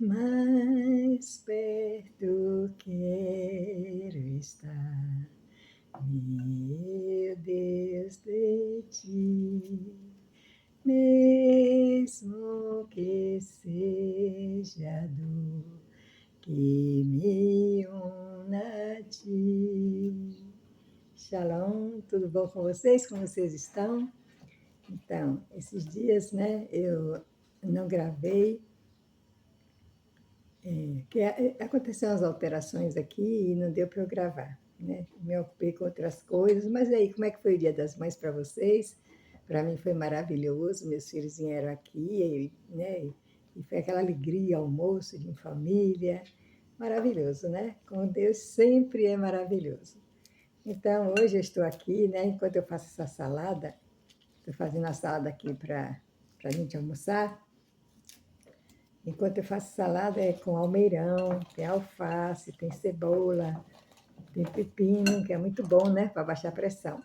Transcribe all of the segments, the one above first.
Mais perto quero estar, meu Deus, de ti, mesmo que seja dor que me una a ti. Shalom, tudo bom com vocês? Como vocês estão? Então, esses dias, né, eu não gravei, que aconteceram as alterações aqui e não deu para eu gravar, né? Me ocupei com outras coisas, mas aí, como é que foi o Dia das Mães para vocês? Para mim foi maravilhoso, meus filhos vieram aqui, né? E foi aquela alegria, almoço de família, maravilhoso, né? Com Deus sempre é maravilhoso. Então, hoje eu estou aqui, né? Enquanto eu faço essa salada, estou fazendo a salada aqui para a gente almoçar. Enquanto eu faço salada é com almeirão, tem alface, tem cebola, tem pepino, que é muito bom, né, para baixar a pressão.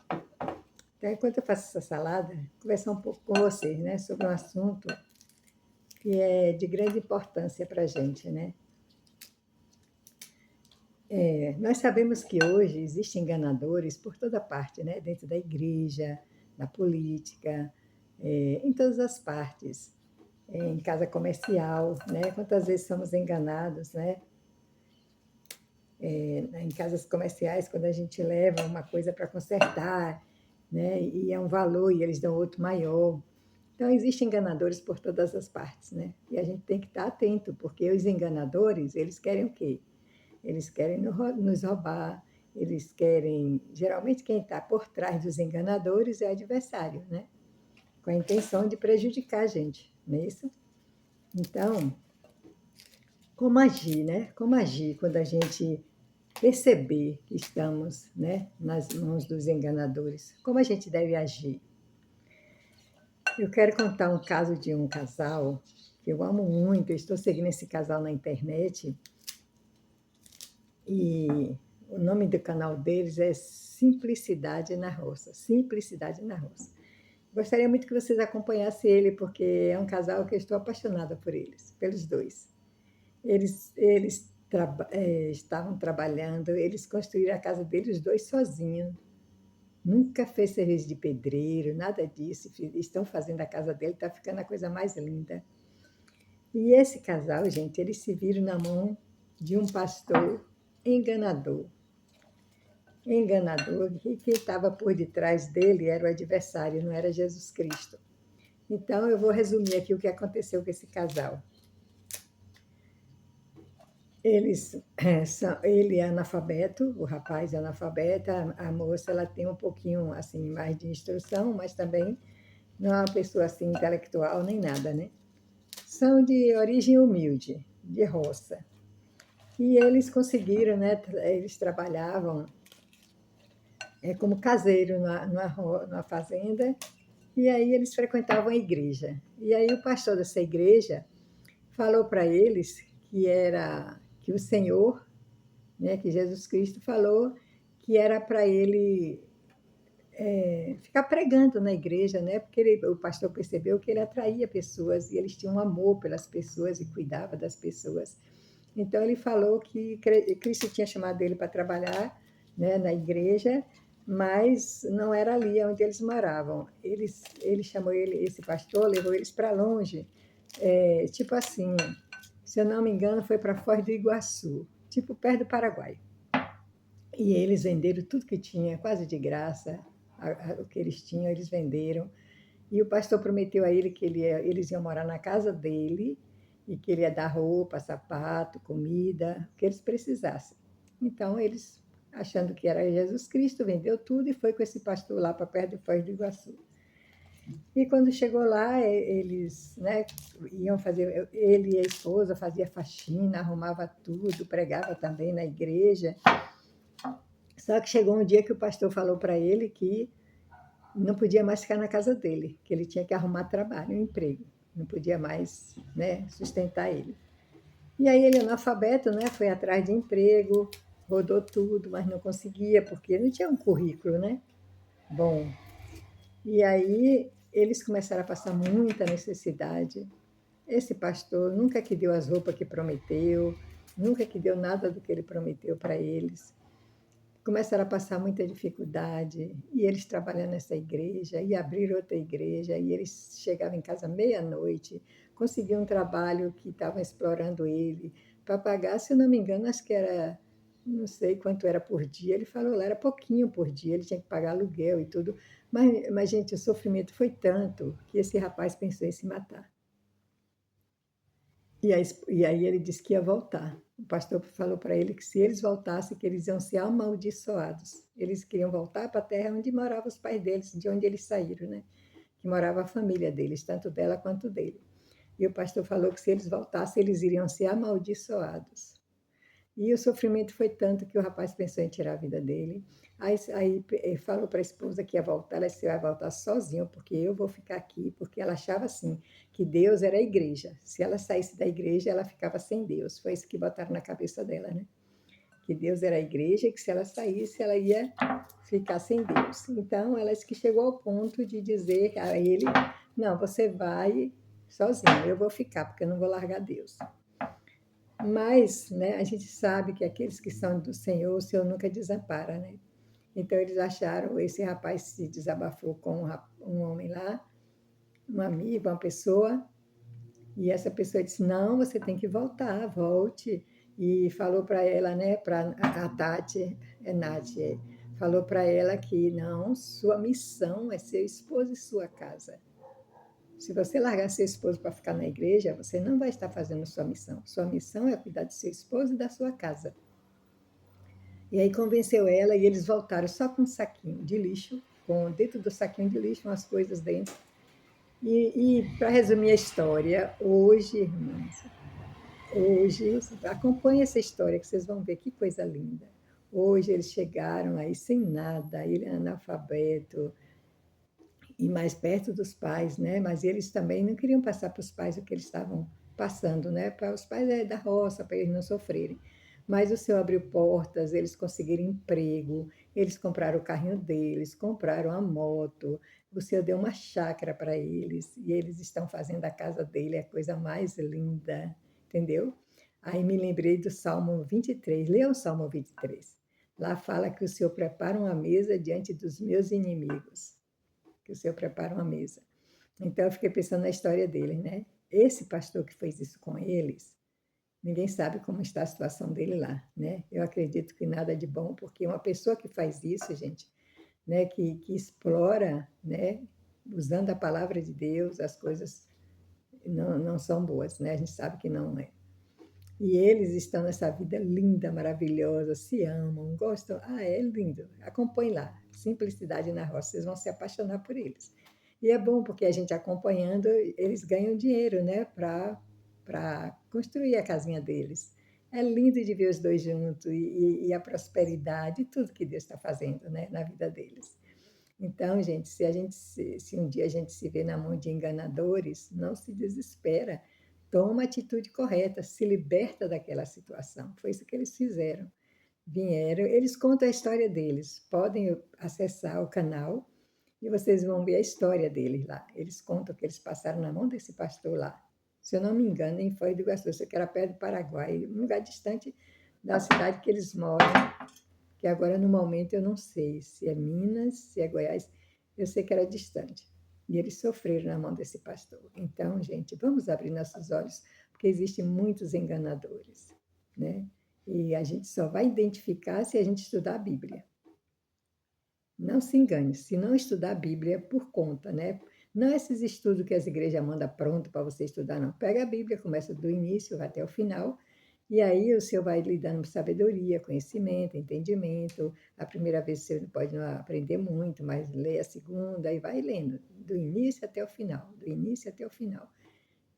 Então, enquanto eu faço essa salada, vou conversar um pouco com vocês, né, sobre um assunto que é de grande importância para a gente, né. Nós sabemos que hoje existem enganadores por toda parte, né, dentro da igreja, na política, em todas as partes, em casa comercial, né, quantas vezes somos enganados, né, em casas comerciais, quando a gente leva uma coisa para consertar, né, e é um valor e eles dão outro maior. Então, existem enganadores por todas as partes, né? E a gente tem que estar atento, porque os enganadores, eles querem o quê? Eles querem nos roubar, eles querem. Geralmente, quem está por trás dos enganadores é o adversário, né? Com a intenção de prejudicar a gente, não é isso? Então, como agir, né? Como agir quando a gente perceber que estamos, né, nas mãos dos enganadores? Como a gente deve agir? Eu quero contar um caso de um casal que eu amo muito. Eu estou seguindo esse casal na internet e o nome do canal deles é Simplicidade na Roça. Simplicidade na Roça. Gostaria muito que vocês acompanhassem ele, porque é um casal que eu estou apaixonada por eles, pelos dois. Eles estavam trabalhando, eles construíram a casa deles os dois sozinhos. Nunca fez serviço de pedreiro, nada disso. Estão fazendo a casa dele, está ficando a coisa mais linda. E esse casal, gente, eles se viram na mão de um pastor enganador. Enganador, e quem estava por detrás dele era o adversário, não era Jesus Cristo. Então, eu vou resumir aqui o que aconteceu com esse casal. Ele é analfabeto, o rapaz é analfabeto, a moça ela tem um pouquinho assim mais de instrução, mas também não é uma pessoa assim intelectual nem nada, né? São de origem humilde, de roça. E eles conseguiram, né? Eles trabalhavam como caseiro numa fazenda, e aí eles frequentavam a igreja. E aí o pastor dessa igreja falou para eles que o Senhor, né, que Jesus Cristo falou que era para ele ficar pregando na igreja, né? Porque o pastor percebeu que ele atraía pessoas e eles tinham um amor pelas pessoas e cuidava das pessoas. Então ele falou que Cristo tinha chamado ele para trabalhar, né, na igreja, mas não era ali onde eles moravam. Ele chamou esse pastor, levou eles para longe, tipo assim, se eu não me engano, foi para Foz do Iguaçu, tipo perto do Paraguai. E eles venderam tudo que tinha, quase de graça, o que eles tinham, eles venderam. E o pastor prometeu a ele que eles iam morar na casa dele e que ele ia dar roupa, sapato, comida, o que eles precisassem. Então, eles, achando que era Jesus Cristo, vendeu tudo e foi com esse pastor lá para perto de Foz do Iguaçu. E quando chegou lá, eles, né, iam fazer, ele e a esposa fazia faxina, arrumava tudo, pregava também na igreja. Só que chegou um dia que o pastor falou para ele que não podia mais ficar na casa dele, que ele tinha que arrumar trabalho, um emprego. Não podia mais, né, sustentar ele. E aí ele, analfabeto, né, foi atrás de emprego, rodou tudo, mas não conseguia, porque não tinha um currículo, né? Bom, e aí eles começaram a passar muita necessidade. esse pastor nunca que deu as roupas que prometeu, nunca que deu nada do que ele prometeu para eles. Começaram a passar muita dificuldade, e eles trabalhando nessa igreja, e abrir outra igreja, e eles chegavam em casa meia-noite, conseguiam um trabalho que estavam explorando ele, para pagar, se eu não me engano, acho que era, não sei quanto era por dia, ele falou lá, era pouquinho por dia, ele tinha que pagar aluguel e tudo, mas gente, o sofrimento foi tanto que esse rapaz pensou em se matar. E aí ele disse que ia voltar. O pastor falou para ele que se eles voltassem, que eles iam ser amaldiçoados. Eles queriam voltar para a terra onde moravam os pais deles, de onde eles saíram, né? Que morava a família deles, tanto dela quanto dele. E o pastor falou que se eles voltassem, eles iriam ser amaldiçoados. E o sofrimento foi tanto que o rapaz pensou em tirar a vida dele. Aí falou para a esposa que ia voltar, ela disse, você vai voltar sozinho, porque eu vou ficar aqui, porque ela achava assim, que Deus era a igreja. Se ela saísse da igreja, ela ficava sem Deus. Foi isso que botaram na cabeça dela, né? Que Deus era a igreja e que se ela saísse, ela ia ficar sem Deus. Então, ela disse que chegou ao ponto de dizer a ele, não, você vai sozinho, eu vou ficar, porque eu não vou largar Deus. Mas, né, a gente sabe que aqueles que são do Senhor, o Senhor nunca desampara, né? Então eles acharam, esse rapaz se desabafou com um homem lá, um amigo, uma pessoa, e essa pessoa disse, não, você tem que voltar, volte. E falou para ela, né, para a Tati, Nath, falou para ela que não, sua missão é ser esposa e sua casa. Se você largar seu esposo para ficar na igreja, você não vai estar fazendo sua missão. Sua missão é cuidar de seu esposo e da sua casa. E aí convenceu ela e eles voltaram só com um saquinho de lixo, com dentro do saquinho de lixo umas coisas dentro. E para resumir a história, hoje, irmãs, hoje, acompanhe essa história que vocês vão ver que coisa linda. Hoje eles chegaram aí sem nada, ele é analfabeto, e mais perto dos pais, né? Mas eles também não queriam passar para os pais o que eles estavam passando, né? Para os pais da roça, para eles não sofrerem. Mas o Senhor abriu portas, eles conseguiram emprego, eles compraram o carrinho deles, compraram a moto, o Senhor deu uma chácara para eles, e eles estão fazendo a casa dele, a coisa mais linda, entendeu? Aí me lembrei do Salmo 23, leia o Salmo 23. Lá fala que o Senhor prepara uma mesa diante dos meus inimigos, que o Senhor prepara uma mesa. Então eu fiquei pensando na história dele, né? Esse pastor que fez isso com eles, ninguém sabe como está a situação dele lá, né? Eu acredito que nada de bom, porque uma pessoa que faz isso, gente, né, que explora, né, usando a palavra de Deus, as coisas não são boas, né? A gente sabe que não é. E eles estão nessa vida linda, maravilhosa, se amam, gostam. Ah, é lindo. Acompanhe lá. Simplicidade na Roça. Vocês vão se apaixonar por eles. E é bom porque a gente acompanhando, eles ganham dinheiro, né? Para construir a casinha deles. É lindo de ver os dois juntos e a prosperidade, tudo que Deus está fazendo, né? Na vida deles. Então, gente, se um dia a gente se vê na mão de enganadores, não se desespera. Toma a atitude correta, se liberta daquela situação. Foi isso que eles fizeram. Vieram, eles contam a história deles. Podem acessar o canal e vocês vão ver a história deles lá. Eles contam que eles passaram na mão desse pastor lá. Se eu não me engano, em Foz do Iguaçu, isso aqui era perto do Paraguai, um lugar distante da cidade que eles moram, que agora no momento eu não sei se é Minas, se é Goiás, eu sei que era distante. E eles sofreram na mão desse pastor. Então, gente, vamos abrir nossos olhos, porque existem muitos enganadores, né? E a gente só vai identificar se a gente estudar a Bíblia. Não se engane, se não estudar a Bíblia é por conta, né? Não esses estudos que as igrejas mandam pronto para você estudar, não. Pega a Bíblia, começa do início até o final, e aí o Senhor vai lhe dando sabedoria, conhecimento, entendimento. A primeira vez você pode não aprender muito, mas lê a segunda e vai lendo, do início até o final, do início até o final.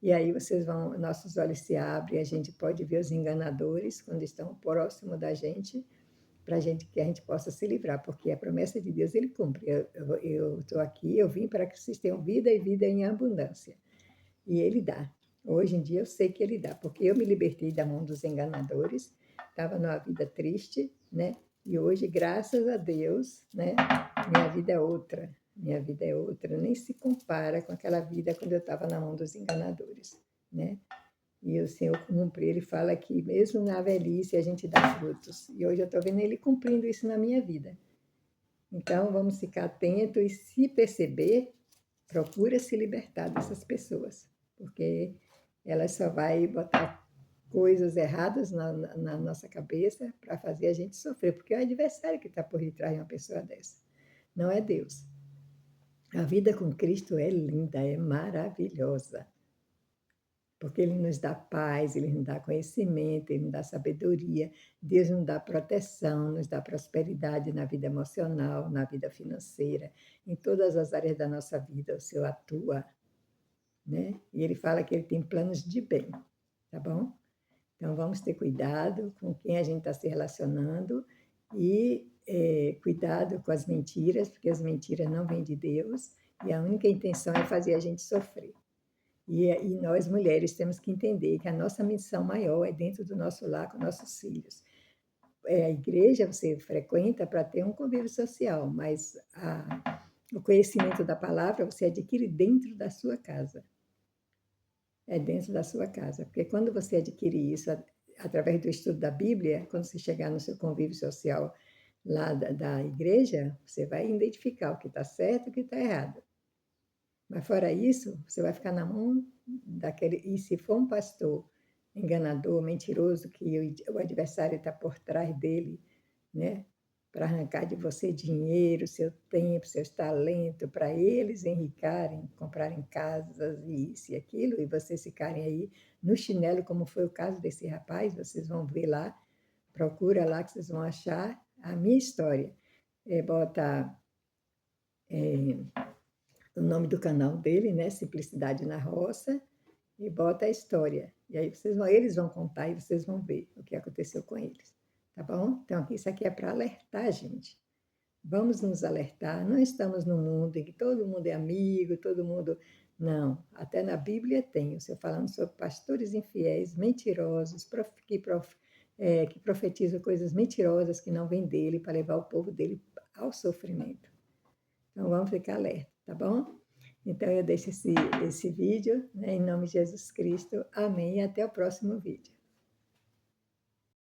E aí vocês vão, nossos olhos se abrem, a gente pode ver os enganadores quando estão próximo da gente, para gente que a gente possa se livrar, porque a promessa de Deus ele cumpre. Eu estou aqui, eu vim para que vocês tenham vida e vida em abundância. E ele dá. Hoje em dia eu sei que ele dá, porque eu me libertei da mão dos enganadores, estava numa vida triste, né? E hoje, graças a Deus, né? Minha vida é outra. Minha vida é outra, nem se compara com aquela vida quando eu estava na mão dos enganadores. né? E o Senhor cumpre, Ele fala que mesmo na velhice a gente dá frutos. E hoje eu estou vendo Ele cumprindo isso na minha vida. Então, vamos ficar atentos e, se perceber, procura se libertar dessas pessoas, porque elas só vai botar coisas erradas na nossa cabeça para fazer a gente sofrer, porque é o adversário que está por detrás de uma pessoa dessa, não é Deus. A vida com Cristo é linda, é maravilhosa, porque Ele nos dá paz, Ele nos dá conhecimento, Ele nos dá sabedoria, Deus nos dá proteção, nos dá prosperidade na vida emocional, na vida financeira, em todas as áreas da nossa vida, o Senhor atua, né? E Ele fala que Ele tem planos de bem, tá bom? Então, vamos ter cuidado com quem a gente está se relacionando e cuidado com as mentiras, porque as mentiras não vêm de Deus e a única intenção é fazer a gente sofrer. E nós, mulheres, temos que entender que a nossa missão maior é dentro do nosso lar com nossos filhos. A igreja você frequenta para ter um convívio social, mas o conhecimento da palavra você adquire dentro da sua casa. É dentro da sua casa, porque quando você adquire isso através do estudo da Bíblia, quando você chegar no seu convívio social lá da igreja, você vai identificar o que está certo e o que está errado. Mas fora isso, você vai ficar na mão daquele. E se for um pastor enganador, mentiroso, que o adversário está por trás dele, né? Para arrancar de você dinheiro, seu tempo, seus talentos, para eles enricarem, comprarem casas e isso e aquilo, e vocês ficarem aí no chinelo, como foi o caso desse rapaz, vocês vão ver lá, procura lá que vocês vão achar a minha história. Bota o nome do canal dele, né? Simplicidade na Roça, e bota a história. E aí eles vão contar e vocês vão ver o que aconteceu com eles. Tá bom? Então, isso aqui é para alertar a gente. Vamos nos alertar. Não estamos num mundo em que todo mundo é amigo, todo mundo. Não. Até na Bíblia tem o Senhor falando sobre pastores infiéis, mentirosos, que profetizam coisas mentirosas que não vêm dele para levar o povo dele ao sofrimento. Então, vamos ficar alerta, tá bom? Então, eu deixo esse vídeo, né, em nome de Jesus Cristo. Amém. E até o próximo vídeo.